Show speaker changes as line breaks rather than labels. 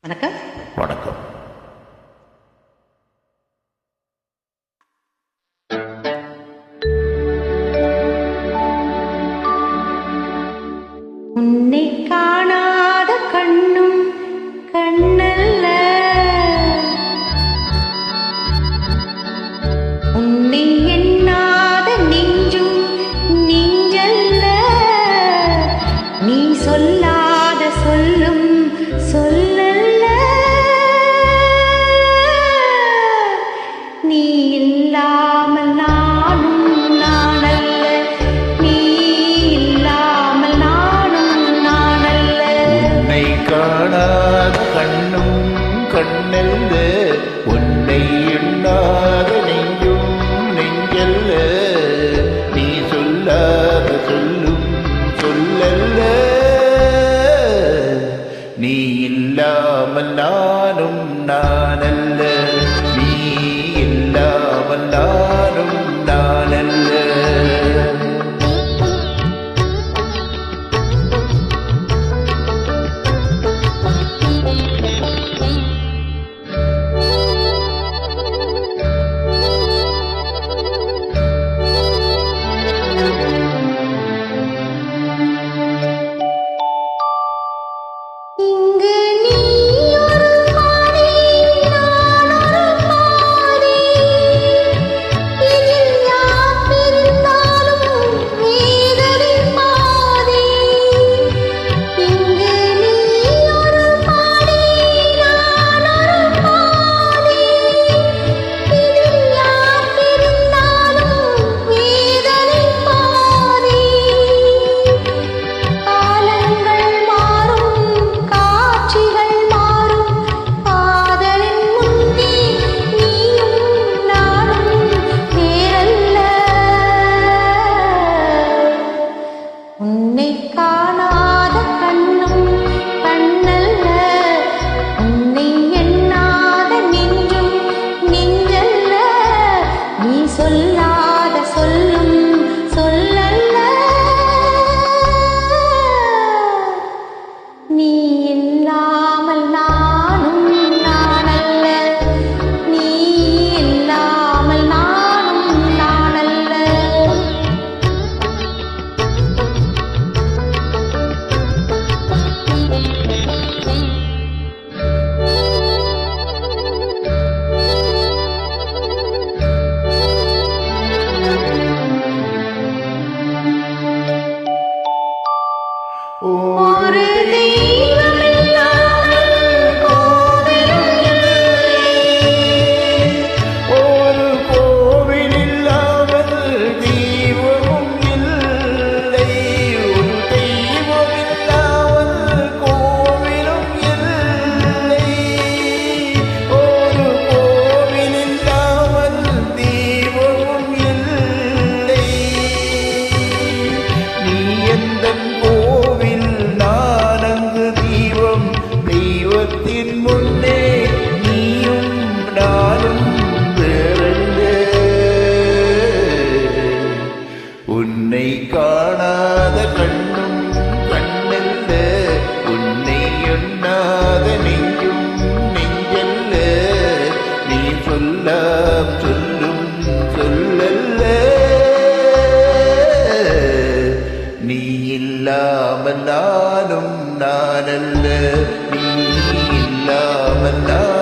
வணக்கம்.
வணக்கம்.
உன்னை காணாத கண்ணும் கண்ணல்ல, உன்னை எண்ணாத நெஞ்சும் நெஞ்சல்ல, நீ சொல்லாத சொல்லும் சொல்லல்ல, நீ இல்லாமல் நானும் நானல்ல, நீ இல்லாமல் நானும் நானல்ல.
உன்னை காணாத கண்ணும் கண்ணல்ல, உன்னை எண்ணாத நெஞ்சும் நெஞ்சல்ல, நீ சொல்லாத சொல்லும் சொல்லல்ல, நீ இல்லாமல் நானும் நானல்ல, நீ இல்லாமல் நானும் நானல்ல.
இங்கு நீ ஒரு பாதி, நான் ஒரு பாதி, இதில் யார் பிரிந்தாலும் வேதனை பாதி. இங்கு நீ ஒரு பாதி, நான் ஒரு பாதி, இதில் யார் பிரிந்தாலும் வேதனை பாதி. காலங்கள் மாறும், காட்சிகள் மாறும், காதலின் முன்னே நீயும் நானும் வேறல்ல. உன்னை காணாத கண்ணும் கண்ணல்ல, உன்னை எண்ணாத நெஞ்சும் நெஞ்சல்ல, நீ சொல்லாத சொல்லும் சொல்லல்ல, நீ இல்லாமல் நானும் நானல்ல, நீ இல்லாமல் நானும் நானல்ல. ஒரு தெய்வம் இல்லாமல் கோவிலும் இல்லை,
ஒரு கோவில் இல்லாமல் தெய்வமும் இல்லை, ஒரு தெய்வம் இல்லாமல் கோவிலும் இல்லை, ஒரு கோவில் இல்லாமல் தெய்வமும் இல்லை, நீ எந்தன் கோவில், நான் அங்கு தெய்வம், தெய்வத்தின் முன்னே நீயும் நானும் வேறல்ல. உன்னை காணாத கண்ணும் கண்ணல்ல, உன்னை எண்ணாத நெஞ்சும் நெஞ்சல்ல, நீ சொல்லாம் சொல்லும் சொல்லல்ல, நீ இல்லாமல் நானும் நானல்ல, நீ இல்லாமல் நான்